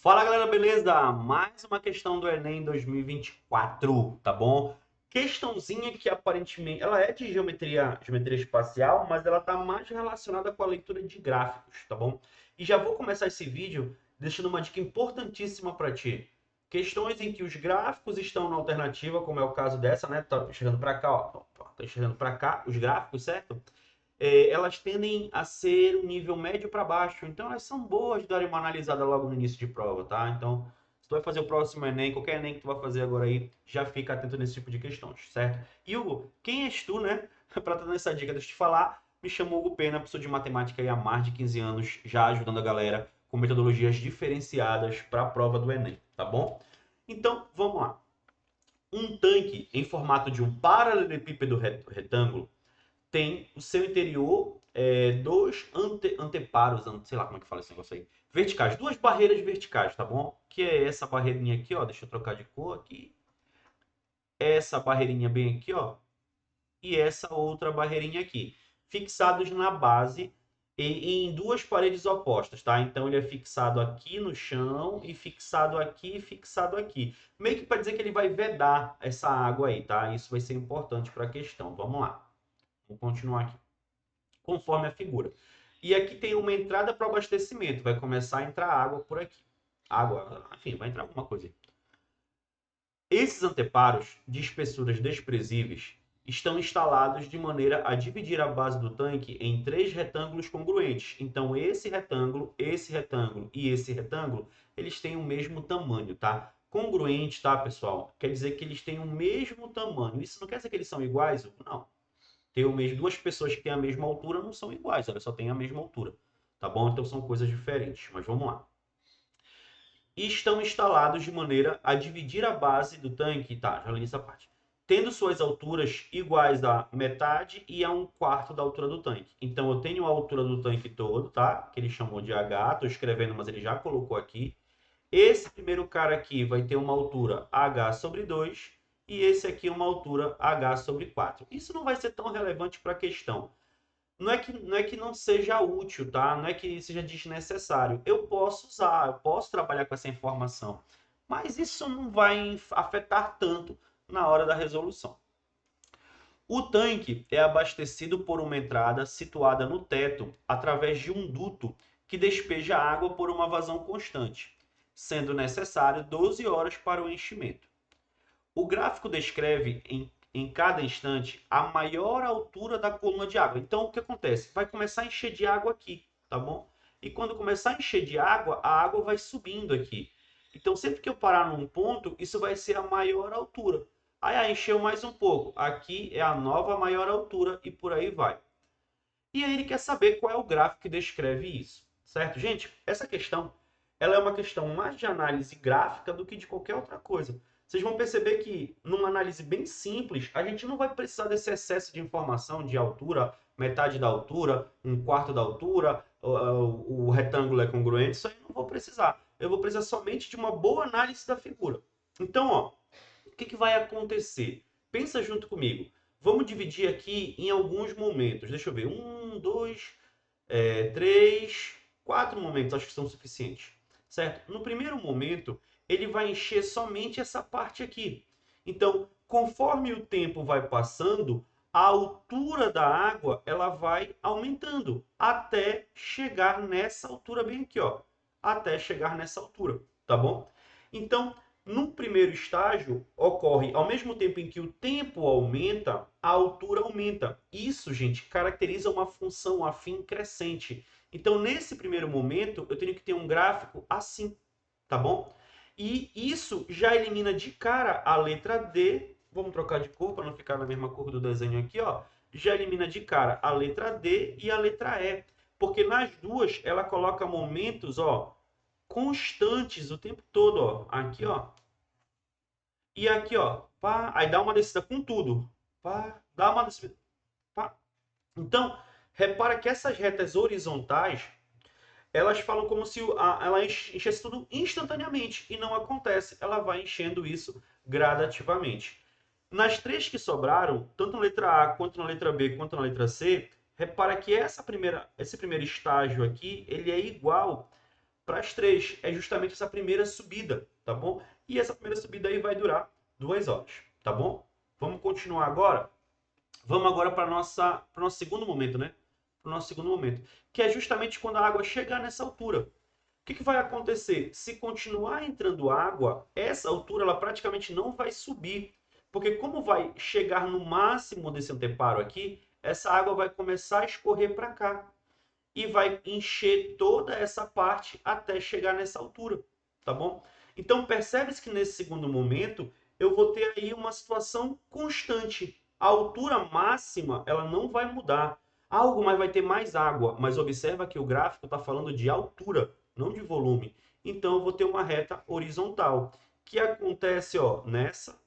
Fala galera, beleza? Mais uma questão do Enem 2024, tá bom? Questãozinha que aparentemente ela é de geometria espacial, mas ela tá mais relacionada com a leitura de gráficos, tá bom? E já vou começar esse vídeo deixando uma dica importantíssima para ti. Questões em que os gráficos estão na alternativa, como é o caso dessa, né? Tá enxergando para cá, ó. Tá enxergando para cá os gráficos, certo? Elas tendem a ser um nível médio para baixo. Então, elas são boas de darem uma analisada logo no início de prova, tá? Então, se tu vai fazer o próximo Enem, qualquer Enem que tu vai fazer agora aí, já fica atento nesse tipo de questões, certo? E Hugo, quem és tu, né? Para estar dando essa dica, deixa eu te falar. Me chamo Hugo Pena, professor de matemática aí há mais de 15 anos, já ajudando a galera com metodologias diferenciadas para a prova do Enem, tá bom? Então, vamos lá. Um tanque em formato de um paralelepípedo retângulo tem o seu interior dois anteparos, sei lá como é que fala esse negócio aí, verticais, duas barreiras verticais, tá bom? Que é essa barreirinha aqui, ó, deixa eu trocar de cor aqui, essa barreirinha bem aqui, ó, e essa outra barreirinha aqui, fixados na base e em duas paredes opostas, tá? Então ele é fixado aqui no chão e fixado aqui e fixado aqui. Meio que para dizer que ele vai vedar essa água aí, tá? Isso vai ser importante para a questão. Vamos lá. Vamos continuar aqui conforme a figura. E aqui tem uma entrada para o abastecimento. Vai começar a entrar água por aqui. Água, enfim, vai entrar alguma coisa aí. Esses anteparos de espessuras desprezíveis estão instalados de maneira a dividir a base do tanque em três retângulos congruentes. Então, esse retângulo e esse retângulo, eles têm o mesmo tamanho, tá? Congruente, tá, pessoal? Quer dizer que eles têm o mesmo tamanho. Isso não quer dizer que eles são iguais? Não. Ter o mesmo, duas pessoas que têm a mesma altura não são iguais, elas só têm a mesma altura. Tá bom? Então são coisas diferentes. Mas vamos lá. E estão instalados de maneira a dividir a base do tanque, tá? Já li essa parte. Tendo suas alturas iguais a metade e a um quarto da altura do tanque. Então eu tenho a altura do tanque todo, tá? Que ele chamou de H, estou escrevendo, mas ele já colocou aqui. Esse primeiro cara aqui vai ter uma altura H sobre 2 e esse aqui uma altura H sobre 4. Isso não vai ser tão relevante para a questão. Não é que não seja útil, tá? Não é que seja desnecessário. Eu posso usar, eu posso trabalhar com essa informação, mas isso não vai afetar tanto na hora da resolução. O tanque é abastecido por uma entrada situada no teto através de um duto que despeja água por uma vazão constante, sendo necessário 12 horas para o enchimento. O gráfico descreve em cada instante a maior altura da coluna de água. Então, o que acontece? Vai começar a encher de água aqui, tá bom? E quando começar a encher de água, a água vai subindo aqui. Então, sempre que eu parar num ponto, isso vai ser a maior altura. Aí, encheu mais um pouco. Aqui é a nova maior altura e por aí vai. E aí ele quer saber qual é o gráfico que descreve isso, certo? Gente, essa questão, ela é uma questão mais de análise gráfica do que de qualquer outra coisa. Vocês vão perceber que, numa análise bem simples, a gente não vai precisar desse excesso de informação de altura, metade da altura, um quarto da altura, o retângulo é congruente, isso aí eu não vou precisar. Eu vou precisar somente de uma boa análise da figura. Então, ó, o que vai acontecer? Pensa junto comigo. Vamos dividir aqui em alguns momentos. Deixa eu ver. Um, dois, três, quatro momentos. Acho que são suficientes. Certo? No primeiro momento, ele vai encher somente essa parte aqui. Então, conforme o tempo vai passando, a altura da água ela vai aumentando até chegar nessa altura bem aqui, ó. Até chegar nessa altura, tá bom? Então, no primeiro estágio, ocorre ao mesmo tempo em que o tempo aumenta, a altura aumenta. Isso, gente, caracteriza uma função afim crescente. Então, nesse primeiro momento, eu tenho que ter um gráfico assim, tá bom? E isso já elimina de cara a letra D. Vamos trocar de cor para não ficar na mesma cor do desenho aqui, ó. Já elimina de cara a letra D e a letra E. Porque nas duas ela coloca momentos, ó, constantes o tempo todo, ó. Aqui, ó. E aqui, ó. Pá, aí dá uma descida com tudo. Pá, dá uma descida. Pá. Então, repara que essas retas horizontais, elas falam como se ela enchesse tudo instantaneamente. E não acontece. Ela vai enchendo isso gradativamente. Nas três que sobraram, tanto na letra A, quanto na letra B, quanto na letra C, repara que esse primeiro estágio aqui, ele é igual para as 3. É justamente essa primeira subida, tá bom? E essa primeira subida aí vai durar 2 horas, tá bom? Vamos continuar agora? Vamos agora para o nosso segundo momento, né? Para o nosso segundo momento, que é justamente quando a água chegar nessa altura. O que vai acontecer? Se continuar entrando água, essa altura ela praticamente não vai subir, porque como vai chegar no máximo desse anteparo aqui, essa água vai começar a escorrer para cá e vai encher toda essa parte até chegar nessa altura, tá bom? Então percebe-se que nesse segundo momento eu vou ter aí uma situação constante. A altura máxima ela não vai mudar. Algo mais vai ter mais água, mas observa que o gráfico está falando de altura, não de volume. Então eu vou ter uma reta horizontal, que acontece ó, nessa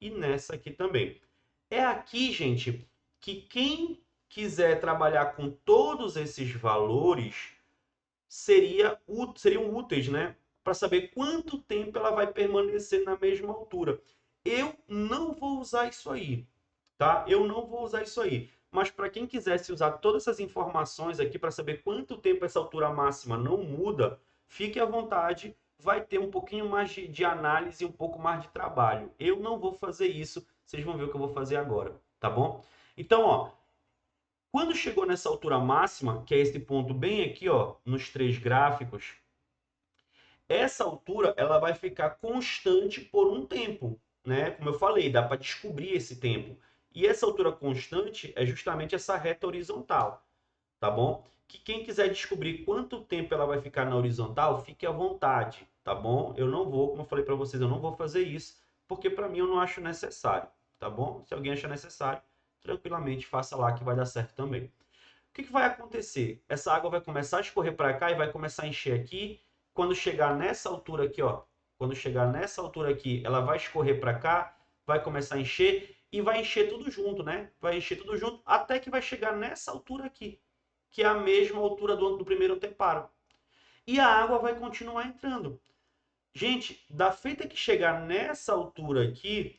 e nessa aqui também. É aqui, gente, que quem quiser trabalhar com todos esses valores seriam úteis, né? Para saber quanto tempo ela vai permanecer na mesma altura. Eu não vou usar isso aí, tá? Eu não vou usar isso aí. Mas para quem quisesse usar todas essas informações aqui para saber quanto tempo essa altura máxima não muda, fique à vontade, vai ter um pouquinho mais de análise e um pouco mais de trabalho. Eu não vou fazer isso, vocês vão ver o que eu vou fazer agora, tá bom? Então, ó, quando chegou nessa altura máxima, que é esse ponto bem aqui, ó, nos 3 gráficos, essa altura ela vai ficar constante por um tempo, né? Como eu falei, dá para descobrir esse tempo. E essa altura constante é justamente essa reta horizontal, tá bom? Que quem quiser descobrir quanto tempo ela vai ficar na horizontal, fique à vontade, tá bom? Eu não vou, como eu falei para vocês, eu não vou fazer isso, porque para mim eu não acho necessário, tá bom? Se alguém achar necessário, tranquilamente faça lá que vai dar certo também. O que vai acontecer? Essa água vai começar a escorrer para cá e vai começar a encher aqui. Quando chegar nessa altura aqui, ó, quando chegar nessa altura aqui, ela vai escorrer para cá, vai começar a encher e vai encher tudo junto, né? Vai encher tudo junto até que vai chegar nessa altura aqui, que é a mesma altura do primeiro anteparo. E a água vai continuar entrando. Gente, da feita que chegar nessa altura aqui,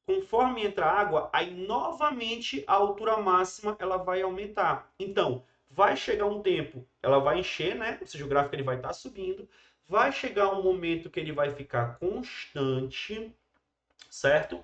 conforme entra a água, aí novamente a altura máxima ela vai aumentar. Então, vai chegar um tempo, ela vai encher, né? Ou seja, o gráfico ele vai estar subindo. Vai chegar um momento que ele vai ficar constante, certo?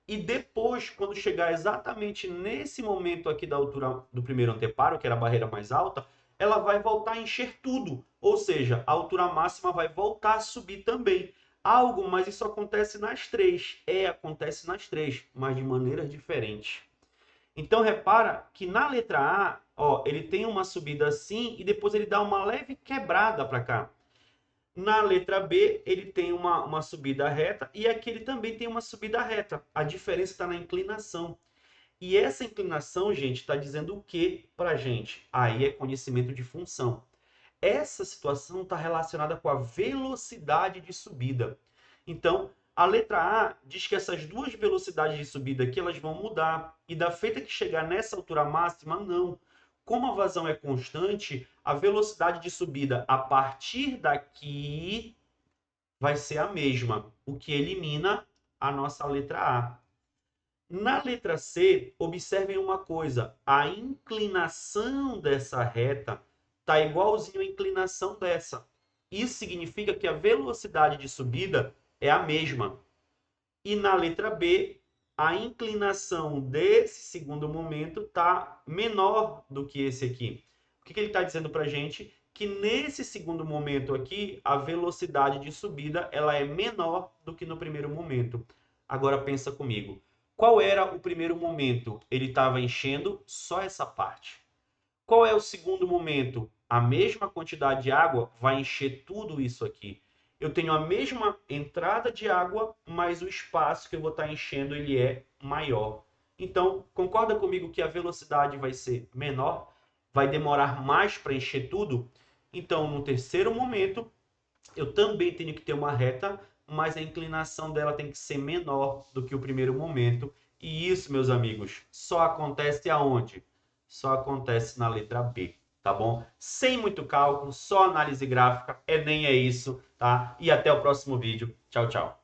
E depois, quando chegar exatamente nesse momento aqui da altura do primeiro anteparo, que era a barreira mais alta, ela vai voltar a encher tudo. Ou seja, a altura máxima vai voltar a subir também. Algo, mas isso acontece nas 3. Acontece nas 3, mas de maneiras diferentes. Então, repara que na letra A, ó, ele tem uma subida assim e depois ele dá uma leve quebrada para cá. Na letra B, ele tem uma subida reta e aqui ele também tem uma subida reta. A diferença está na inclinação. E essa inclinação, gente, está dizendo o que para a gente? Aí é conhecimento de função. Essa situação está relacionada com a velocidade de subida. Então, a letra A diz que essas duas velocidades de subida aqui elas vão mudar. E da feita que chegar nessa altura máxima, não. Como a vazão é constante, a velocidade de subida a partir daqui vai ser a mesma, o que elimina a nossa letra A. Na letra C, observem uma coisa, a inclinação dessa reta está igualzinho à inclinação dessa. Isso significa que a velocidade de subida é a mesma. E na letra B, a inclinação desse segundo momento está menor do que esse aqui. O que ele está dizendo para a gente? Que nesse segundo momento aqui, a velocidade de subida ela é menor do que no primeiro momento. Agora pensa comigo. Qual era o primeiro momento? Ele estava enchendo só essa parte. Qual é o segundo momento? A mesma quantidade de água vai encher tudo isso aqui. Eu tenho a mesma entrada de água, mas o espaço que eu vou estar enchendo ele é maior. Então, concorda comigo que a velocidade vai ser menor? Vai demorar mais para encher tudo? Então, no terceiro momento, eu também tenho que ter uma reta, mas a inclinação dela tem que ser menor do que o primeiro momento. E isso, meus amigos, só acontece aonde? Só acontece na letra B, tá bom? Sem muito cálculo, só análise gráfica, Enem é isso, tá? E até o próximo vídeo. Tchau, tchau.